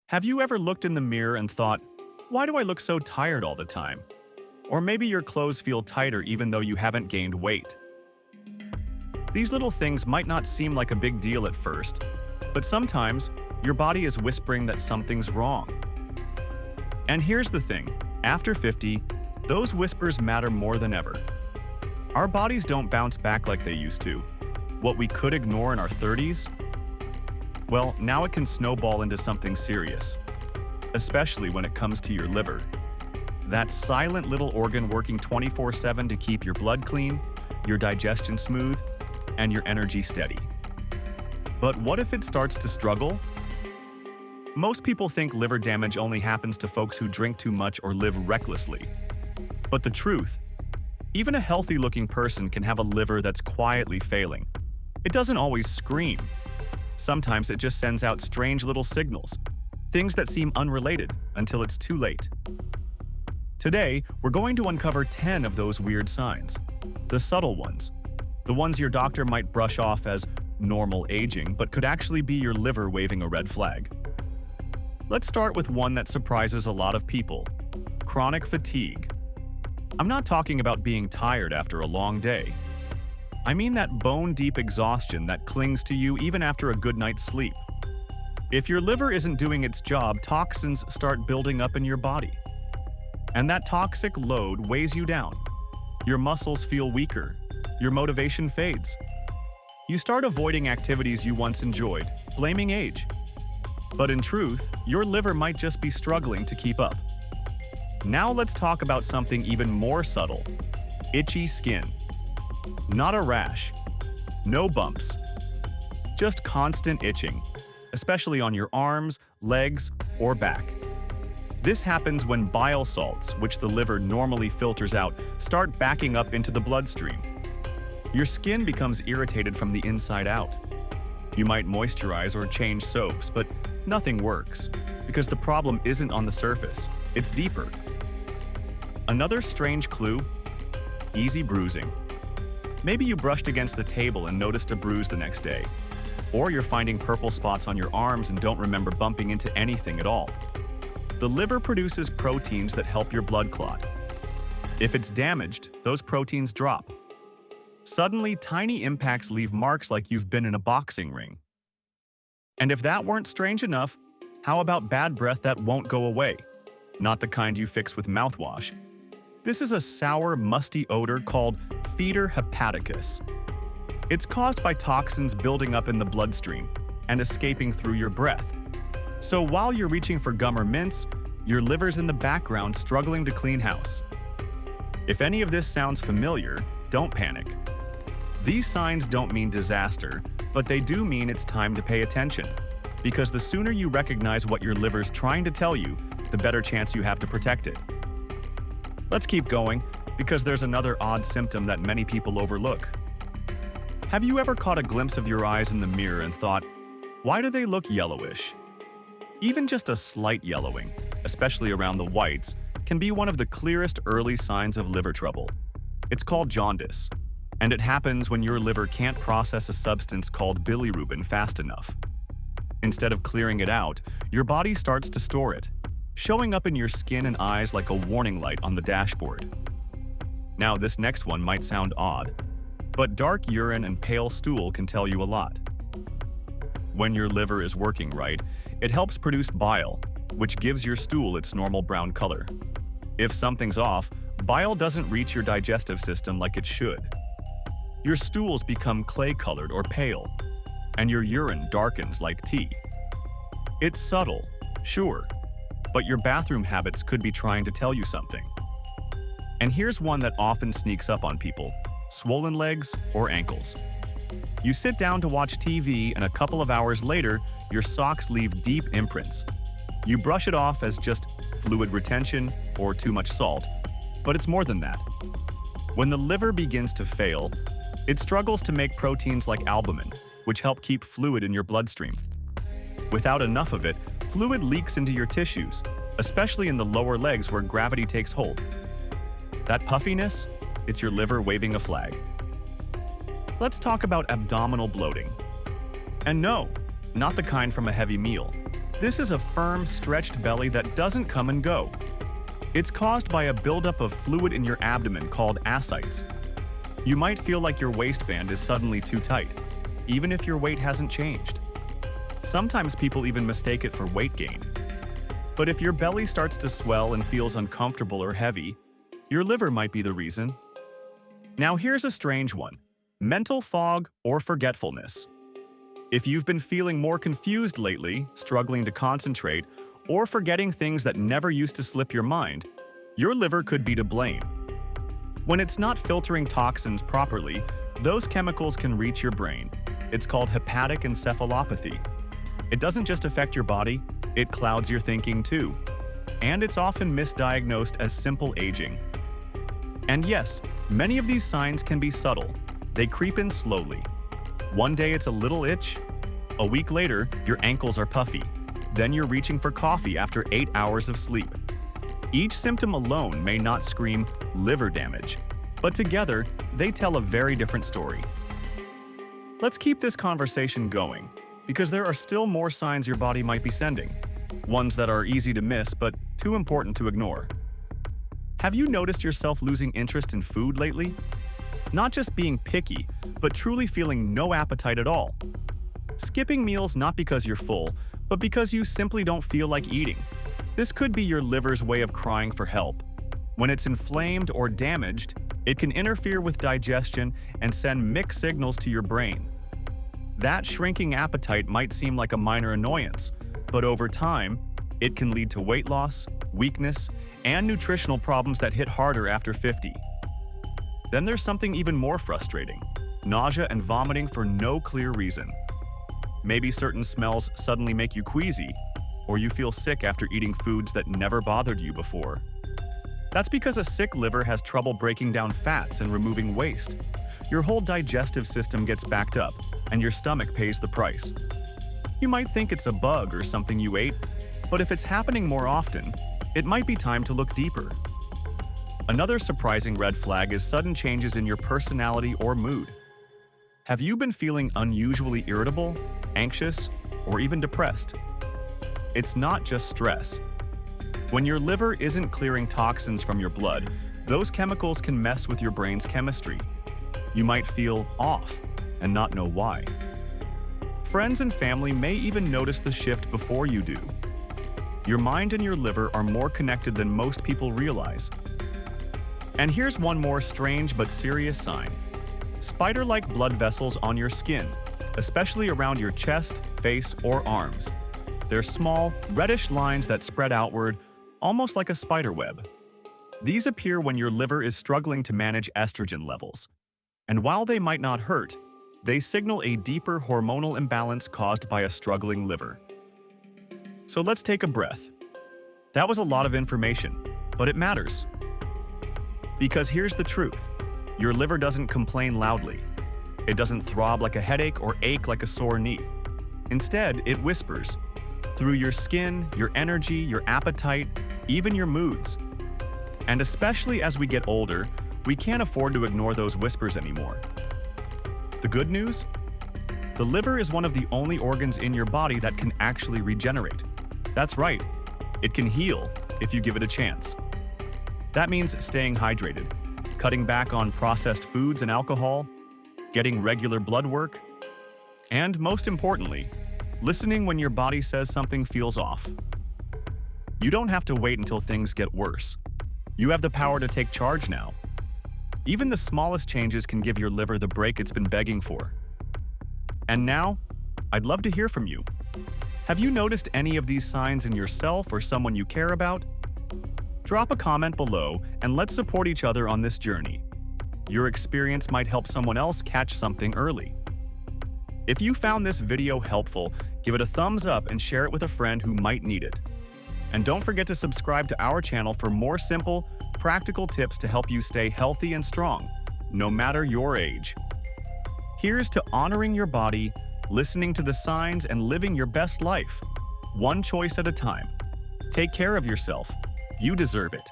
Have you ever looked in the mirror and thought, why do I look so tired all the time? Or maybe your clothes feel tighter even though you haven't gained weight. These little things might not seem like a big deal at first, but sometimes your body is whispering that something's wrong. And here's the thing, after 50, those whispers matter more than ever. Our bodies don't bounce back like they used to. What we could ignore in our 30s? Well, now it can snowball into something serious, especially when it comes to your liver. That silent little organ working 24/7 to keep your blood clean, your digestion smooth, and your energy steady. But what if it starts to struggle? Most people think liver damage only happens to folks who drink too much or live recklessly. But the truth, even a healthy-looking person can have a liver that's quietly failing. It doesn't always scream. Sometimes it just sends out strange little signals, things that seem unrelated until it's too late. Today, we're going to uncover 10 of those weird signs. The subtle ones. The ones your doctor might brush off as normal aging, but could actually be your liver waving a red flag. Let's start with one that surprises a lot of people: chronic fatigue. I'm not talking about being tired after a long day. I mean that bone-deep exhaustion that clings to you even after a good night's sleep. If your liver isn't doing its job, toxins start building up in your body. And that toxic load weighs you down. Your muscles feel weaker. Your motivation fades. You start avoiding activities you once enjoyed, blaming age. But in truth, your liver might just be struggling to keep up. Now let's talk about something even more subtle: itchy skin. Not a rash, no bumps, just constant itching, especially on your arms, legs, or back. This happens when bile salts, which the liver normally filters out, start backing up into the bloodstream. Your skin becomes irritated from the inside out. You might moisturize or change soaps, but nothing works, because the problem isn't on the surface, it's deeper. Another strange clue: easy bruising. Maybe you brushed against the table and noticed a bruise the next day. Or you're finding purple spots on your arms and don't remember bumping into anything at all. The liver produces proteins that help your blood clot. If it's damaged, those proteins drop. Suddenly, tiny impacts leave marks like you've been in a boxing ring. And if that weren't strange enough, how about bad breath that won't go away? Not the kind you fix with mouthwash. This is a sour, musty odor called fetor hepaticus. It's caused by toxins building up in the bloodstream and escaping through your breath. So while you're reaching for gum or mints, your liver's in the background struggling to clean house. If any of this sounds familiar, don't panic. These signs don't mean disaster, but they do mean it's time to pay attention. Because the sooner you recognize what your liver's trying to tell you, the better chance you have to protect it. Let's keep going, because there's another odd symptom that many people overlook. Have you ever caught a glimpse of your eyes in the mirror and thought, why do they look yellowish? Even just a slight yellowing, especially around the whites, can be one of the clearest early signs of liver trouble. It's called jaundice, and it happens when your liver can't process a substance called bilirubin fast enough. Instead of clearing it out, your body starts to store it, showing up in your skin and eyes like a warning light on the dashboard. Now, this next one might sound odd, but dark urine and pale stool can tell you a lot. When your liver is working right, it helps produce bile, which gives your stool its normal brown color. If something's off, bile doesn't reach your digestive system like it should. Your stools become clay-colored or pale, and your urine darkens like tea. It's subtle, sure, but your bathroom habits could be trying to tell you something. And here's one that often sneaks up on people: swollen legs or ankles. You sit down to watch TV and a couple of hours later, your socks leave deep imprints. You brush it off as just fluid retention or too much salt, but it's more than that. When the liver begins to fail, it struggles to make proteins like albumin, which help keep fluid in your bloodstream. Without enough of it, fluid leaks into your tissues, especially in the lower legs where gravity takes hold. That puffiness? It's your liver waving a flag. Let's talk about abdominal bloating. And no, not the kind from a heavy meal. This is a firm, stretched belly that doesn't come and go. It's caused by a buildup of fluid in your abdomen called ascites. You might feel like your waistband is suddenly too tight, even if your weight hasn't changed. Sometimes people even mistake it for weight gain. But if your belly starts to swell and feels uncomfortable or heavy, your liver might be the reason. Now here's a strange one: mental fog or forgetfulness. If you've been feeling more confused lately, struggling to concentrate, or forgetting things that never used to slip your mind, your liver could be to blame. When it's not filtering toxins properly, those chemicals can reach your brain. It's called hepatic encephalopathy. It doesn't just affect your body, it clouds your thinking too. And it's often misdiagnosed as simple aging. And yes, many of these signs can be subtle. They creep in slowly. One day it's a little itch. A week later, your ankles are puffy. Then you're reaching for coffee after 8 hours of sleep. Each symptom alone may not scream liver damage, but together, they tell a very different story. Let's keep this conversation going, because there are still more signs your body might be sending. Ones that are easy to miss, but too important to ignore. Have you noticed yourself losing interest in food lately? Not just being picky, but truly feeling no appetite at all. Skipping meals not because you're full, but because you simply don't feel like eating. This could be your liver's way of crying for help. When it's inflamed or damaged, it can interfere with digestion and send mixed signals to your brain. That shrinking appetite might seem like a minor annoyance, but over time, it can lead to weight loss, weakness, and nutritional problems that hit harder after 50. Then there's something even more frustrating: nausea and vomiting for no clear reason. Maybe certain smells suddenly make you queasy, or you feel sick after eating foods that never bothered you before. That's because a sick liver has trouble breaking down fats and removing waste. Your whole digestive system gets backed up, and your stomach pays the price. You might think it's a bug or something you ate, but if it's happening more often, it might be time to look deeper. Another surprising red flag is sudden changes in your personality or mood. Have you been feeling unusually irritable, anxious, or even depressed? It's not just stress. When your liver isn't clearing toxins from your blood, those chemicals can mess with your brain's chemistry. You might feel off and not know why. Friends and family may even notice the shift before you do. Your mind and your liver are more connected than most people realize. And here's one more strange but serious sign: spider-like blood vessels on your skin, especially around your chest, face, or arms. They're small, reddish lines that spread outward, almost like a spider web. These appear when your liver is struggling to manage estrogen levels. And while they might not hurt, they signal a deeper hormonal imbalance caused by a struggling liver. So let's take a breath. That was a lot of information, but it matters. Because here's the truth: your liver doesn't complain loudly. It doesn't throb like a headache or ache like a sore knee. Instead, it whispers through your skin, your energy, your appetite, even your moods. And especially as we get older, we can't afford to ignore those whispers anymore. The good news? The liver is one of the only organs in your body that can actually regenerate. That's right, it can heal if you give it a chance. That means staying hydrated, cutting back on processed foods and alcohol, getting regular blood work, and most importantly, listening when your body says something feels off. You don't have to wait until things get worse. You have the power to take charge now. Even the smallest changes can give your liver the break it's been begging for. And now, I'd love to hear from you. Have you noticed any of these signs in yourself or someone you care about? Drop a comment below and let's support each other on this journey. Your experience might help someone else catch something early. If you found this video helpful, give it a thumbs up and share it with a friend who might need it. And don't forget to subscribe to our channel for more simple, practical tips to help you stay healthy and strong, no matter your age. Here's to honoring your body, listening to the signs, and living your best life, one choice at a time. Take care of yourself. You deserve it.